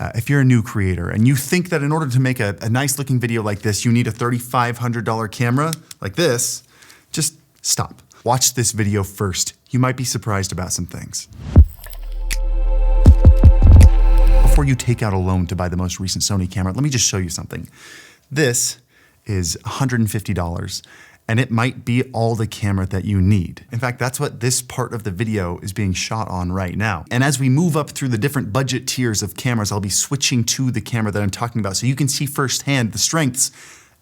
If you're a new creator and you think that in order to make a nice looking video like this, you need a $3,500 camera like this, just stop. Watch this video first. You might be surprised about some things. Before you take out a loan to buy the most recent Sony camera, let me just show you something. This is $150, and it might be all the camera that you need. In fact, that's what this part of the video is being shot on right now. And as we move up through the different budget tiers of cameras, I'll be switching to the camera that I'm talking about so you can see firsthand the strengths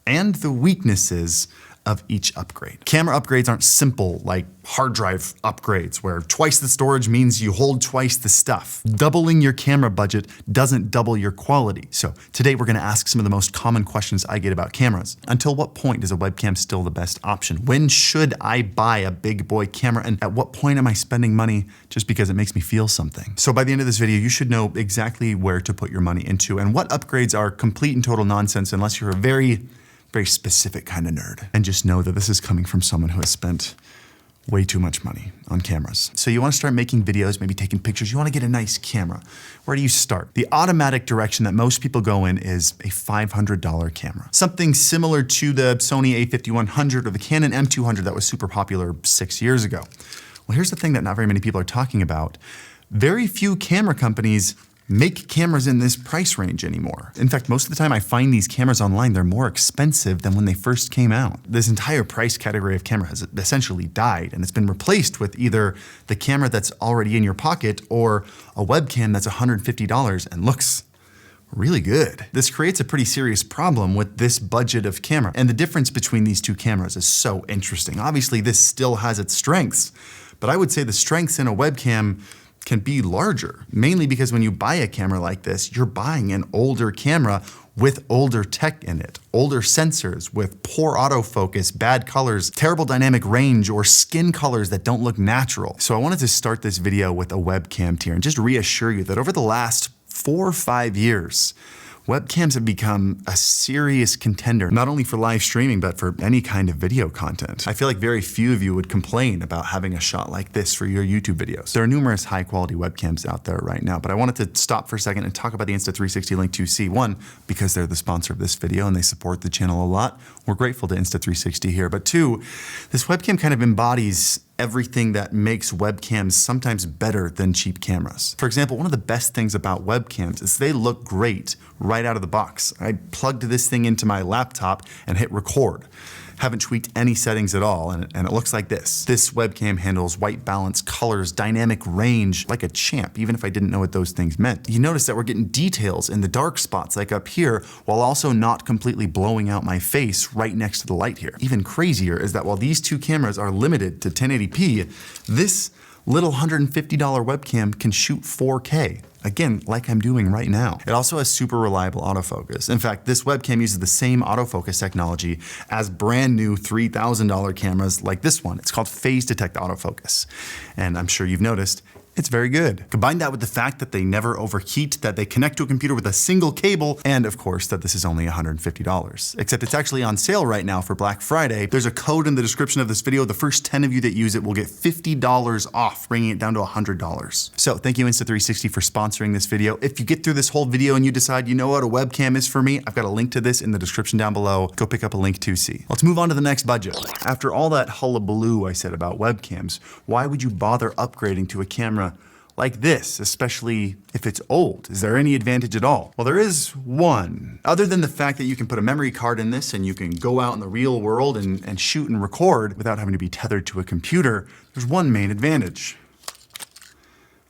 and the weaknesses of each upgrade. Camera upgrades aren't simple like hard drive upgrades where twice the storage means you hold twice the stuff. Doubling your camera budget doesn't double your quality. So today we're gonna ask some of the most common questions I get about cameras. Until what point is a webcam still the best option? When should I buy a big boy camera? And at what point am I spending money just because it makes me feel something? So by the end of this video, you should know exactly where to put your money into and what upgrades are complete and total nonsense unless you're a very specific kind of nerd. And just know that this is coming from someone who has spent way too much money on cameras. So you want to start making videos, maybe taking pictures, you want to get a nice camera. Where do you start? The automatic direction that most people go in is a $500 camera. Something similar to the Sony a5100 or the Canon M200 that was super popular 6 years ago. Well, here's the thing that not very many people are talking about. Very few camera companies make cameras in this price range anymore. In fact, most of the time I find these cameras online, they're more expensive than when they first came out. This entire price category of camera has essentially died, and it's been replaced with either the camera that's already in your pocket or a webcam that's $150 and looks really good. This creates a pretty serious problem with this budget of camera. And the difference between these two cameras is so interesting. Obviously, this still has its strengths, but I would say the strengths in a webcam can be larger, mainly because when you buy a camera like this, you're buying an older camera with older tech in it, older sensors with poor autofocus, bad colors, terrible dynamic range, or skin colors that don't look natural. So I wanted to start this video with a webcam tier and just reassure you that over the last 4 or 5 years, webcams have become a serious contender, not only for live streaming, but for any kind of video content. I feel like very few of you would complain about having a shot like this for your YouTube videos. There are numerous high quality webcams out there right now, but I wanted to stop for a second and talk about the Insta360 Link 2C. One, because they're the sponsor of this video and they support the channel a lot. We're grateful to Insta360 here. But two, this webcam kind of embodies everything that makes webcams sometimes better than cheap cameras. For example, one of the best things about webcams is they look great right out of the box. I plugged this thing into my laptop and hit record. Haven't tweaked any settings at all, and it looks like this. This webcam handles white balance, colors, dynamic range like a champ, even if I didn't know what those things meant. You notice that we're getting details in the dark spots like up here, while also not completely blowing out my face right next to the light here. Even crazier is that while these two cameras are limited to 1080p, this little $150 webcam can shoot 4K. Again, like I'm doing right now. It also has super reliable autofocus. In fact, this webcam uses the same autofocus technology as brand new $3,000 cameras like this one. It's called phase detect autofocus. And I'm sure you've noticed, it's very good. Combine that with the fact that they never overheat, that they connect to a computer with a single cable, and of course that this is only $150. Except it's actually on sale right now for Black Friday. There's a code in the description of this video. The first 10 of you that use it will get $50 off, bringing it down to $100. So thank you Insta360 for sponsoring this video. If you get through this whole video and you decide, you know what, a webcam is for me, I've got a link to this in the description down below. Go pick up a Link 2C. Let's move on to the next budget. After all that hullabaloo I said about webcams, why would you bother upgrading to a camera like this, especially if it's old? Is there any advantage at all? Well, there is one. Other than the fact that you can put a memory card in this and you can go out in the real world and shoot and record without having to be tethered to a computer, there's one main advantage.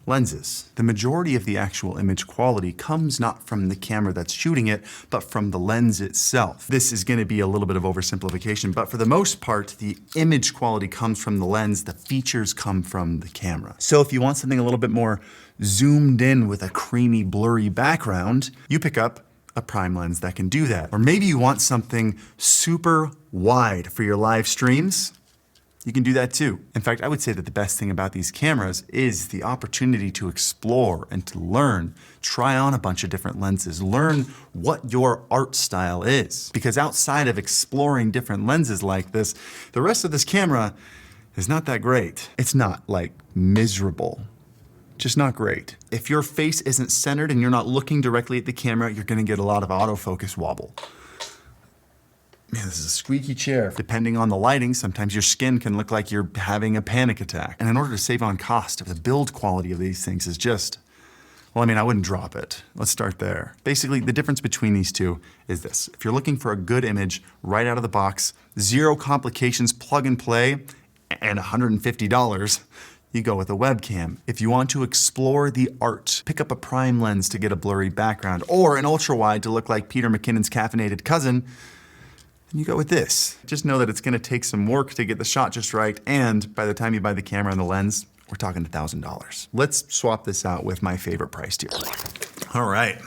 Lenses. The majority of the actual image quality comes not from the camera that's shooting it, but from the lens itself. This is going to be a little bit of oversimplification, but for the most part, the image quality comes from the lens, the features come from the camera. So if you want something a little bit more zoomed in with a creamy, blurry background, you pick up a prime lens that can do that. Or maybe you want something super wide for your live streams. You can do that too. In fact, I would say that the best thing about these cameras is the opportunity to explore and to learn, try on a bunch of different lenses, learn what your art style is. Because outside of exploring different lenses like this, the rest of this camera is not that great. It's not like miserable, just not great. If your face isn't centered and you're not looking directly at the camera, you're gonna get a lot of autofocus wobble. Man, this is a squeaky chair. Depending on the lighting, sometimes your skin can look like you're having a panic attack. And in order to save on cost, the build quality of these things is just, well, I mean, I wouldn't drop it. Let's start there. Basically, the difference between these two is this. If you're looking for a good image right out of the box, zero complications, plug and play, and $150, you go with a webcam. If you want to explore the art, pick up a prime lens to get a blurry background, or an ultra wide to look like Peter McKinnon's caffeinated cousin, you go with this. Just know that it's gonna take some work to get the shot just right, and by the time you buy the camera and the lens, we're talking $1,000. Let's swap this out with my favorite price tier. All right,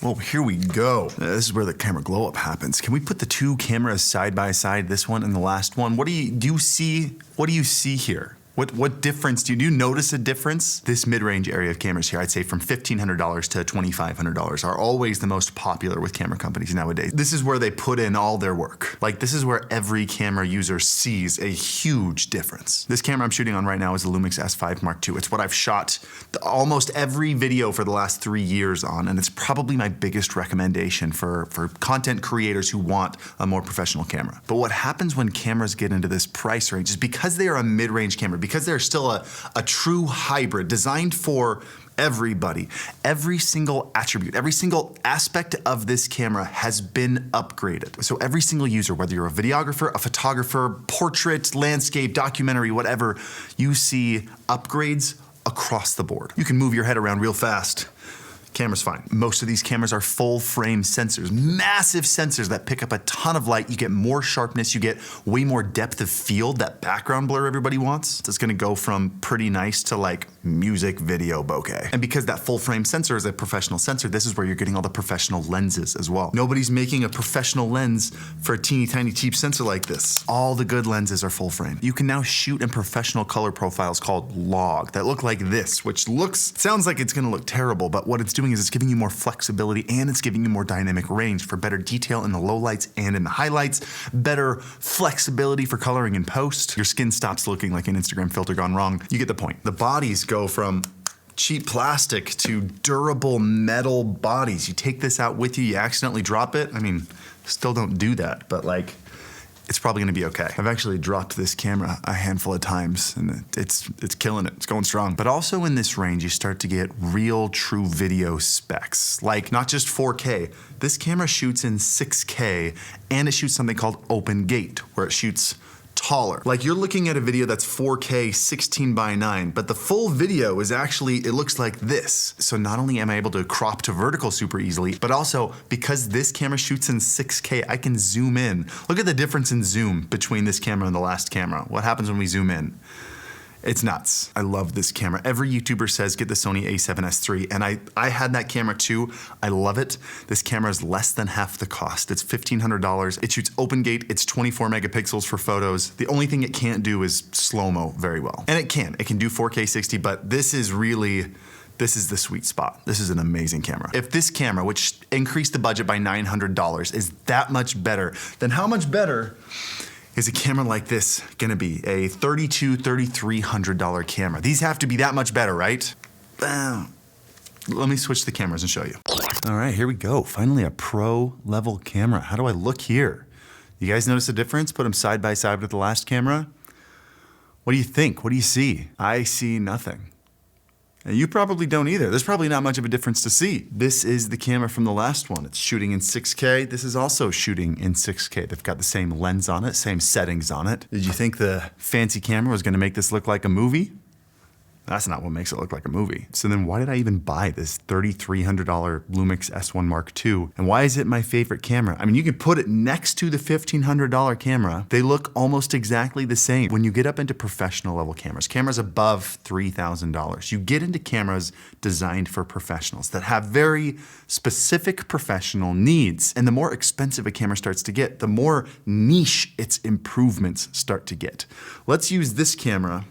well, here we go. This is where the camera glow up happens. Can we put the two cameras side by side, this one and the last one? What do you see here? What difference, do you notice a difference? This mid-range area of cameras here, I'd say from $1,500 to $2,500 are always the most popular with camera companies nowadays. This is where they put in all their work. Like, this is where every camera user sees a huge difference. This camera I'm shooting on right now is a Lumix S5 Mark II. It's what I've shot almost every video for the last 3 years on, and it's probably my biggest recommendation for content creators who want a more professional camera. But what happens when cameras get into this price range is because they are a mid-range camera, because they're still a true hybrid designed for everybody, every single attribute, every single aspect of this camera has been upgraded. So every single user, whether you're a videographer, a photographer, portrait, landscape, documentary, whatever, you see upgrades across the board. You can move your head around real fast. Camera's fine. Most of these cameras are full frame sensors, massive sensors that pick up a ton of light. You get more sharpness, you get way more depth of field, that background blur everybody wants. It's gonna go from pretty nice to like music, video, bokeh. And because that full frame sensor is a professional sensor, this is where you're getting all the professional lenses as well. Nobody's making a professional lens for a teeny tiny cheap sensor like this. All the good lenses are full frame. You can now shoot in professional color profiles called log that look like this, which sounds like it's gonna look terrible, but what it's doing is it's giving you more flexibility and it's giving you more dynamic range for better detail in the lowlights and in the highlights, better flexibility for coloring in post. Your skin stops looking like an Instagram filter gone wrong. You get the point. The bodies go from cheap plastic to durable metal bodies. You take this out with you, you accidentally drop it. I mean, still don't do that, but like, it's probably gonna be okay. I've actually dropped this camera a handful of times and it's killing it, it's going strong. But also in this range, you start to get real true video specs. Like not just 4K, this camera shoots in 6K and it shoots something called open gate, where it shoots taller. Like you're looking at a video that's 4K 16:9, but the full video is actually, it looks like this. So not only am I able to crop to vertical super easily, but also because this camera shoots in 6K, I can zoom in. Look at the difference in zoom between this camera and the last camera. What happens when we zoom in? It's nuts. I love this camera. Every YouTuber says get the Sony a7S III, and I had that camera too. I love it. This camera is less than half the cost. It's $1,500. It shoots open gate. It's 24 megapixels for photos. The only thing it can't do is slow-mo very well. And it can do 4K 60, but this is the sweet spot. This is an amazing camera. If this camera, which increased the budget by $900, is that much better, then how much better is a camera like this gonna be? A $3,200, $3,300 camera. These have to be that much better, right? Let me switch the cameras and show you. All right, here we go. Finally a pro level camera. How do I look here? You guys notice a difference? Put them side by side with the last camera. What do you think? What do you see? I see nothing. And you probably don't either. There's probably not much of a difference to see. This is the camera from the last one. It's shooting in 6K. This is also shooting in 6K. They've got the same lens on it, same settings on it. Did you think the fancy camera was gonna make this look like a movie? That's not what makes it look like a movie. So then why did I even buy this $3,300 Lumix S1 Mark II? And why is it my favorite camera? I mean, you can put it next to the $1,500 camera. They look almost exactly the same. When you get up into professional level cameras above $3,000, you get into cameras designed for professionals that have very specific professional needs. And the more expensive a camera starts to get, the more niche its improvements start to get. Let's use this camera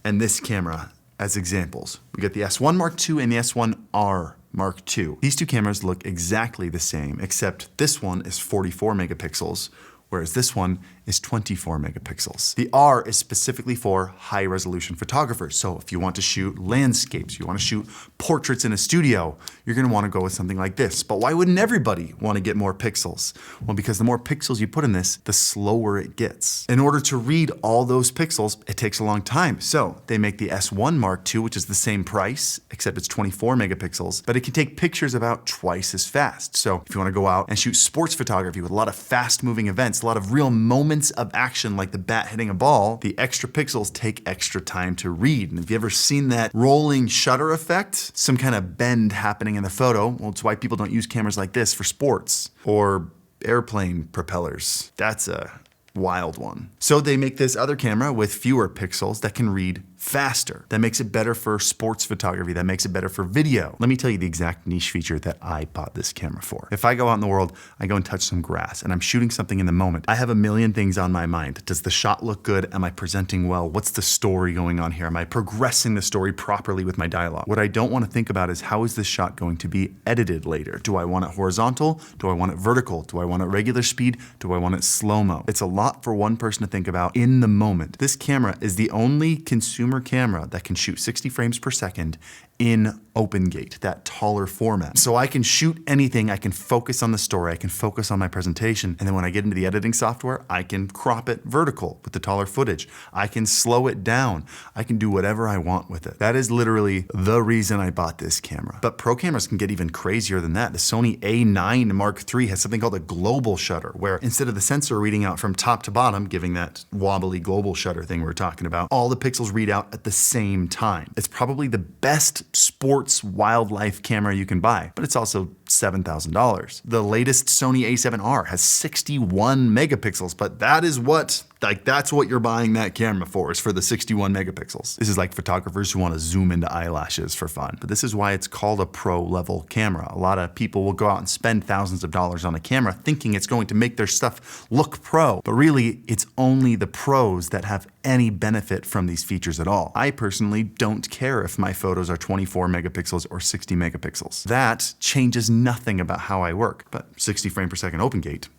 and this camera as examples. We got the S1 Mark II and the S1R Mark II. These two cameras look exactly the same, except this one is 44 megapixels, whereas this one is 24 megapixels. The R is specifically for high resolution photographers. So if you want to shoot landscapes, you want to shoot portraits in a studio, you're gonna wanna go with something like this. But why wouldn't everybody wanna get more pixels? Well, because the more pixels you put in this, the slower it gets. In order to read all those pixels, it takes a long time. So they make the S1 Mark II, which is the same price, except it's 24 megapixels, but it can take pictures about twice as fast. So if you wanna go out and shoot sports photography with a lot of fast moving events, a lot of real moments of action like the bat hitting a ball, the extra pixels take extra time to read. And have you ever seen that rolling shutter effect? Some kind of bend happening in the photo. Well, it's why people don't use cameras like this for sports or airplane propellers. That's a wild one. So they make this other camera with fewer pixels that can read faster. That makes it better for sports photography. That makes it better for video. Let me tell you the exact niche feature that I bought this camera for. If I go out in the world, I go and touch some grass and I'm shooting something in the moment, I have a million things on my mind. Does the shot look good? Am I presenting well? What's the story going on here? Am I progressing the story properly with my dialogue? What I don't want to think about is how is this shot going to be edited later? Do I want it horizontal? Do I want it vertical? Do I want it regular speed? Do I want it slow-mo? It's a lot for one person to think about in the moment. This camera is the only consumer camera that can shoot 60 frames per second in open gate, that taller format. So I can shoot anything, I can focus on the story, I can focus on my presentation, and then when I get into the editing software, I can crop it vertical with the taller footage. I can slow it down. I can do whatever I want with it. That is literally the reason I bought this camera. But pro cameras can get even crazier than that. The Sony A9 Mark III has something called a global shutter, where instead of the sensor reading out from top to bottom, giving that wobbly global shutter thing we were talking about, all the pixels read out at the same time. It's probably the best sports wildlife camera you can buy, but it's also $7,000. The latest Sony A7R has 61 megapixels, but that is what, that's what you're buying that camera for, is for the 61 megapixels. This is like photographers who want to zoom into eyelashes for fun. But this is why it's called a pro level camera. A lot of people will go out and spend thousands of dollars on a camera thinking it's going to make their stuff look pro, but really it's only the pros that have any benefit from these features at all. I personally don't care if my photos are 24 megapixels or 60 megapixels. That changes nothing about how I work, but 60 frame per second open gate,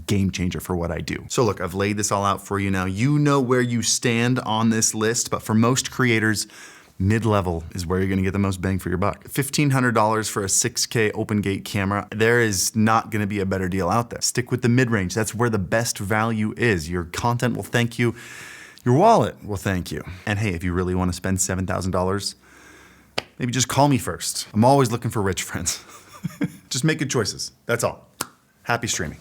game changer for what I do. So look, I've laid this all out for you now. You know where you stand on this list, but for most creators, mid-level is where you're gonna get the most bang for your buck. $1,500 for a 6K open gate camera, there is not gonna be a better deal out there. Stick with the mid-range, that's where the best value is. Your content will thank you, your wallet will thank you. And hey, if you really wanna spend $7,000, maybe just call me first. I'm always looking for rich friends. Just make good choices, that's all. Happy streaming.